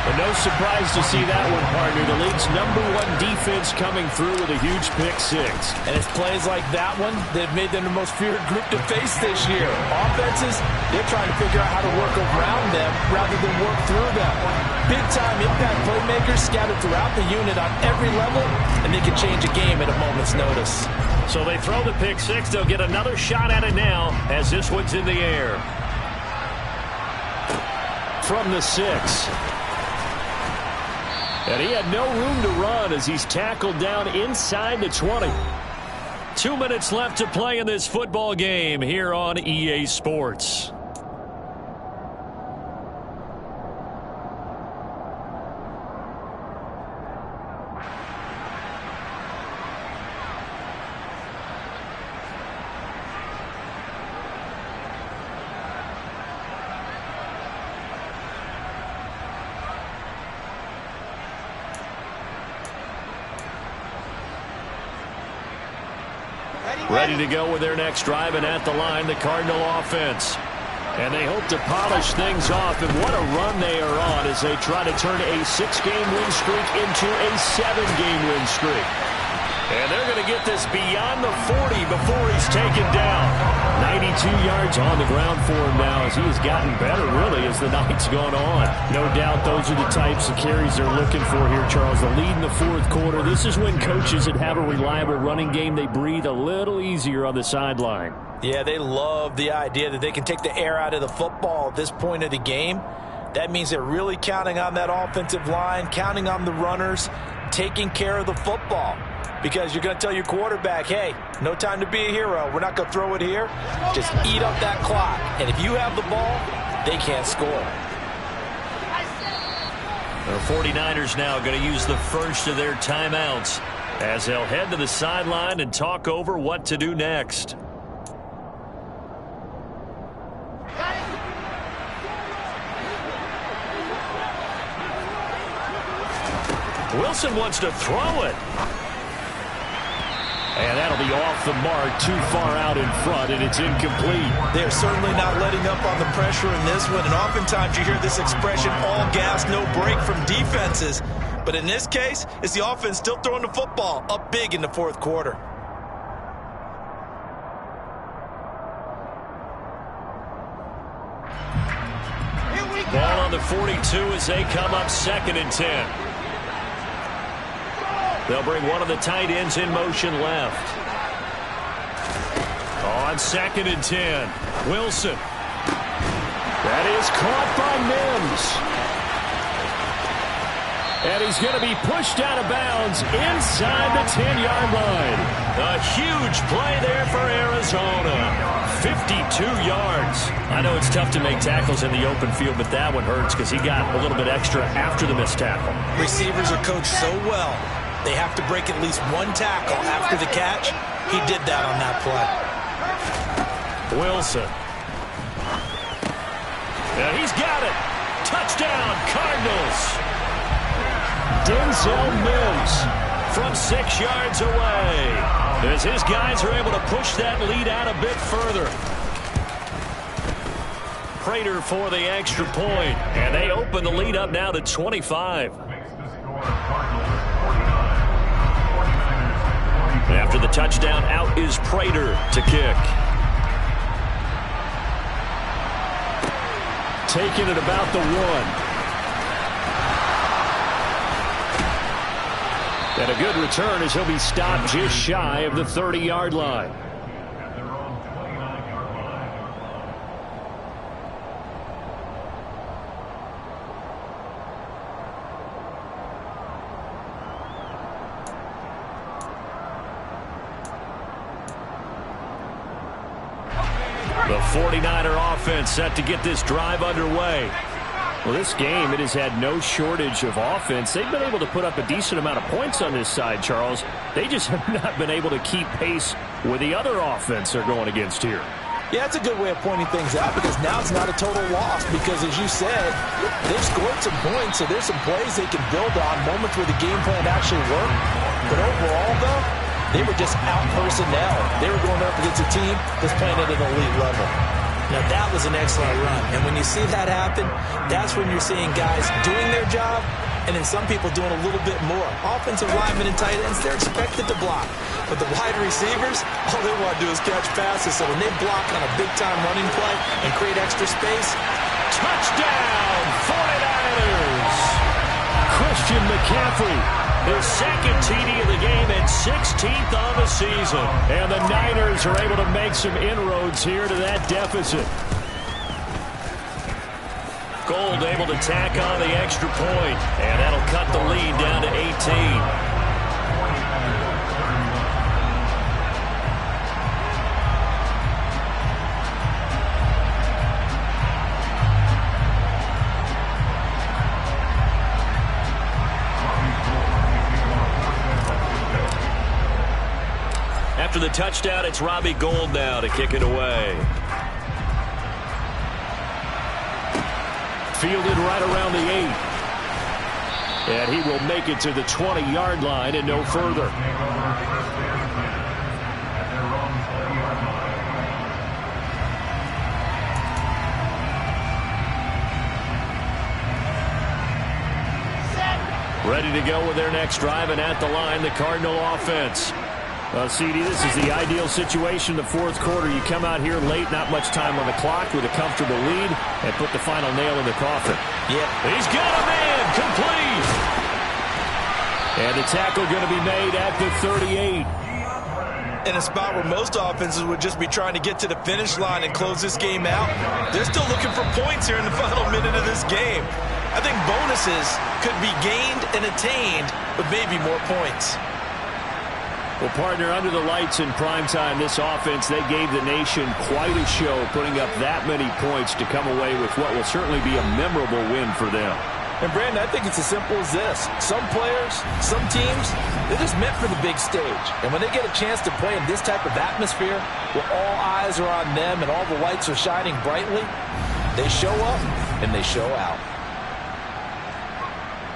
Speaker 3: But no surprise to see that one, partner. The league's #1 defense coming through with a huge pick 6.
Speaker 2: And it's plays like that one that have made them the most feared group to face this year. Offenses, they're trying to figure out how to work around them rather than work through them. Big-time impact playmakers scattered throughout the unit on every level, and they can change a game at a moment's notice.
Speaker 1: So they throw the pick 6. They'll get another shot at it now as this one's in the air.
Speaker 3: From the 6. And he had no room to run as he's tackled down inside the 20.
Speaker 1: 2 minutes left to play in this football game here on EA Sports. Ready to go with their next drive, and at the line, the Cardinal offense.
Speaker 3: And they hope to polish things off, and what a run they are on as they try to turn a 6-game win streak into a 7-game win streak.
Speaker 1: And they're going to get this beyond the 40 before he's taken down.
Speaker 3: 92 yards on the ground for him now as he has gotten better, really, as the night's gone on. No doubt those are the types of carries they're looking for here, Charles. The lead in the fourth quarter. This is when coaches that have a reliable running game, they breathe a little easier on the sideline.
Speaker 2: Yeah, they love the idea that they can take the air out of the football at this point of the game. That means they're really counting on that offensive line, counting on the runners, taking care of the football. Because you're going to tell your quarterback, hey, no time to be a hero. We're not going to throw it here. Just eat up that clock. And if you have the ball, they can't score.
Speaker 1: The 49ers now going to use the first of their timeouts as they'll head to the sideline and talk over what to do next. Wilson wants to throw it. And that'll be off the mark, too far out in front, and it's incomplete.
Speaker 2: They're certainly not letting up on the pressure in this one, and oftentimes you hear this expression, all gas, no break from defenses. But in this case, it's the offense still throwing the football up big in the fourth quarter.
Speaker 1: Ball on the 42 as they come up 2nd and 10. They'll bring one of the tight ends in motion left. On 2nd and 10, Wilson. That is caught by Mims. And he's going to be pushed out of bounds inside the 10-yard line. A huge play there for Arizona. 52 yards. I know it's tough to make tackles in the open field, but that one hurts because he got a little bit extra after the missed tackle.
Speaker 2: Receivers are coached so well. They have to break at least one tackle after the catch. He did that on that play.
Speaker 1: Wilson. And he's got it. Touchdown, Cardinals. Denzel Mims from 6 yards away. As his guys are able to push that lead out a bit further. Prater for the extra point. And they open the lead up now to 25. After the touchdown, out is Prater to kick. Taking it about the 1. And a good return as he'll be stopped just shy of the 30-yard line. The 49er offense set to get this drive underway. Well, this game, it has had no shortage of offense. They've been able to put up a decent amount of points on this side, Charles. They just have not been able to keep pace with the other offense they're going against here.
Speaker 2: Yeah, it's a good way of pointing things out because now it's not a total loss because, as you said, they've scored some points, so there's some plays they can build on, moments where the game plan actually worked. But overall, though, they were just out personnel. They were going up against a team that's playing at an elite level. Now, that was an excellent run. And when you see that happen, that's when you're seeing guys doing their job and then some people doing a little bit more. Offensive linemen and tight ends, they're expected to block. But the wide receivers, all they want to do is catch passes. So when they block on a big-time running play and create extra space,
Speaker 1: touchdown, 49ers! Christian McCaffrey, his second TD of the game and 16th on the season. And the Niners are able to make some inroads here to that deficit. Gold able to tack on the extra point, and that'll cut the lead down to 18. After the touchdown, it's Robbie Gould now to kick it away. Fielded right around the 8. And he will make it to the 20-yard line and no further. Ready to go with their next drive, and at the line, the Cardinal offense. Well, CD, this is the ideal situation. The fourth quarter, you come out here late, not much time on the clock with a comfortable lead, and put the final nail in the coffin.
Speaker 2: Yeah.
Speaker 1: He's got a man, complete. And the tackle going to be made at the 38.
Speaker 2: In a spot where most offenses would just be trying to get to the finish line and close this game out, they're still looking for points here in the final minute of this game. I think bonuses could be gained and attained, but maybe more points.
Speaker 1: Well, partner, under the lights in primetime, this offense, they gave the nation quite a show, putting up that many points to come away with what will certainly be a memorable win for them.
Speaker 2: And, Brandon, I think it's as simple as this. Some players, some teams, they're just meant for the big stage. And when they get a chance to play in this type of atmosphere, where all eyes are on them and all the lights are shining brightly, they show up and they show out.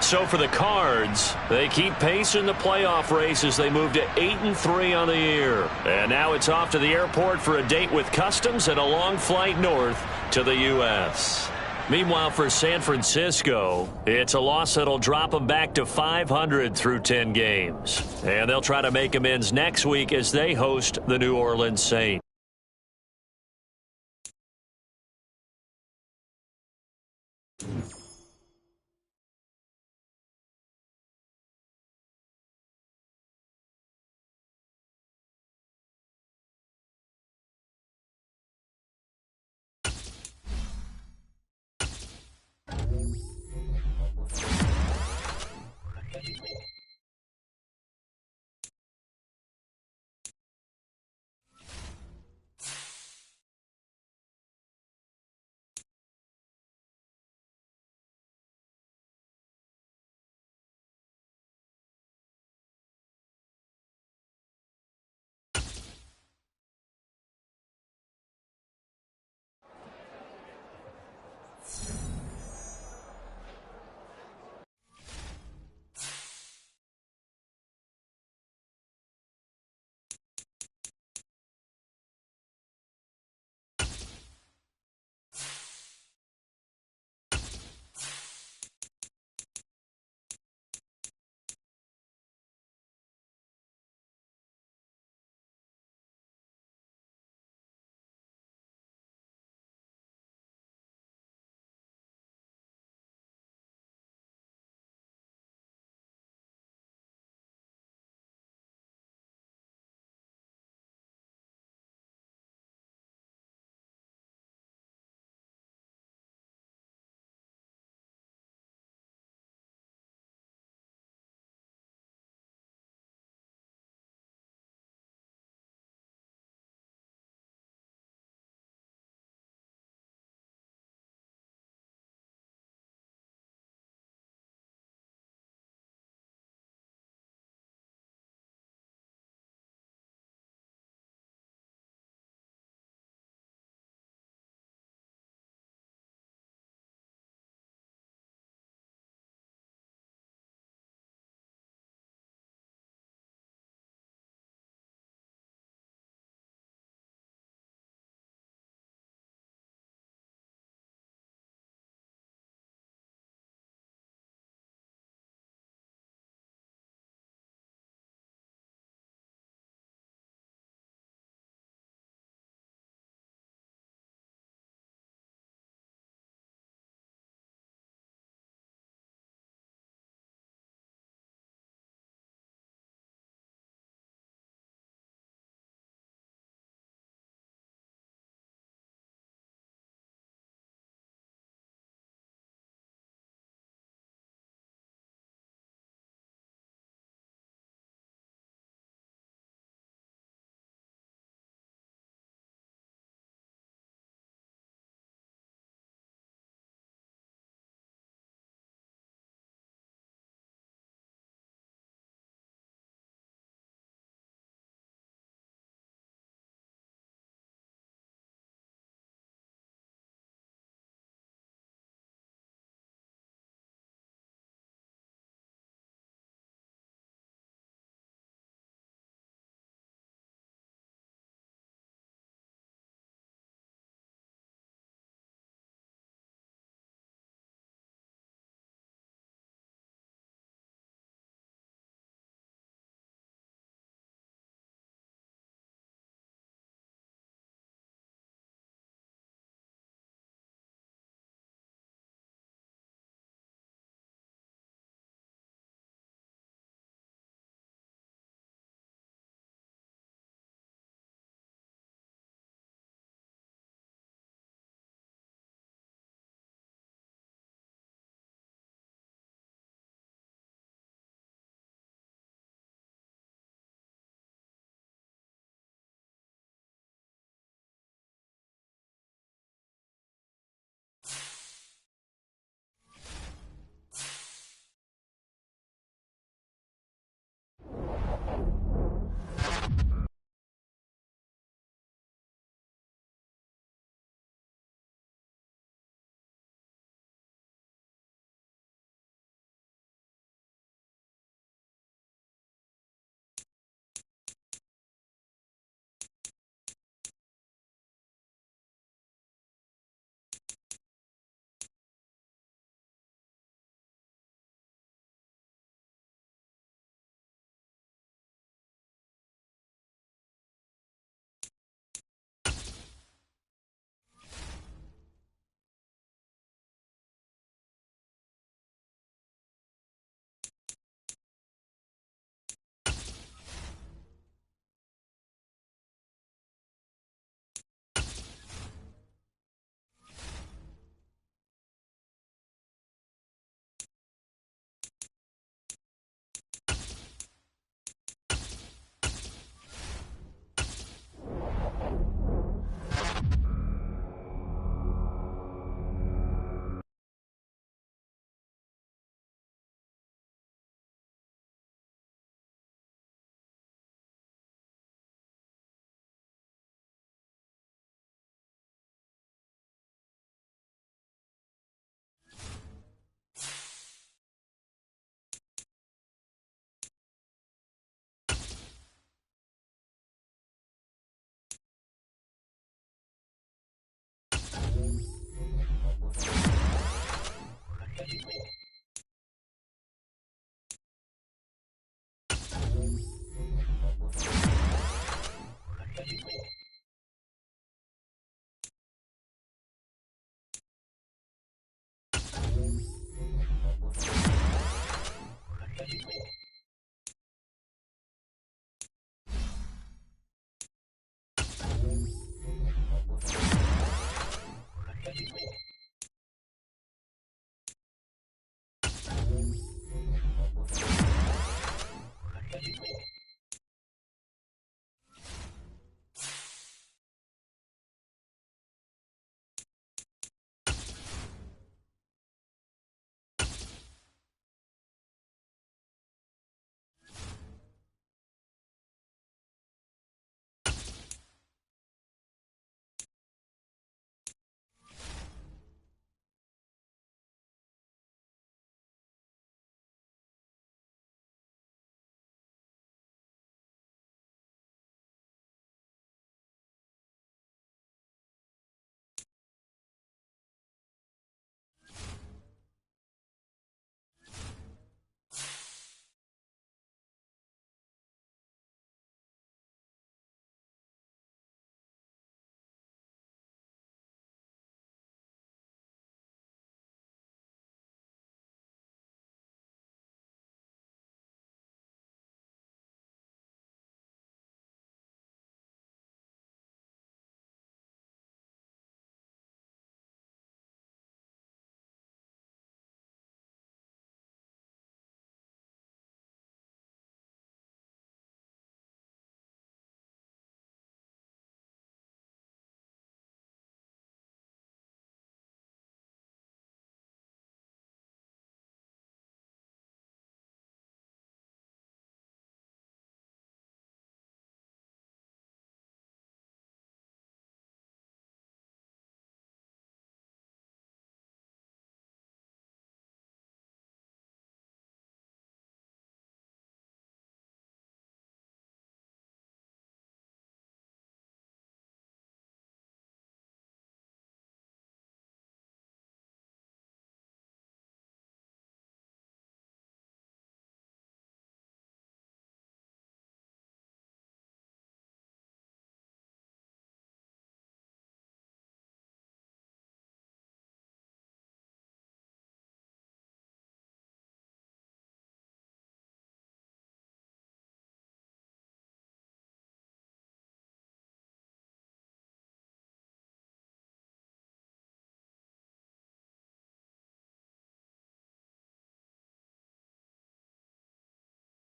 Speaker 1: So for the Cards, they keep pace in the playoff race as they move to 8-3 on the year. And now it's off to the airport for a date with Customs and a long flight north to the U.S. Meanwhile, for San Francisco, it's a loss that'll drop them back to 500 through 10 games. And they'll try to make amends next week as they host the New Orleans Saints.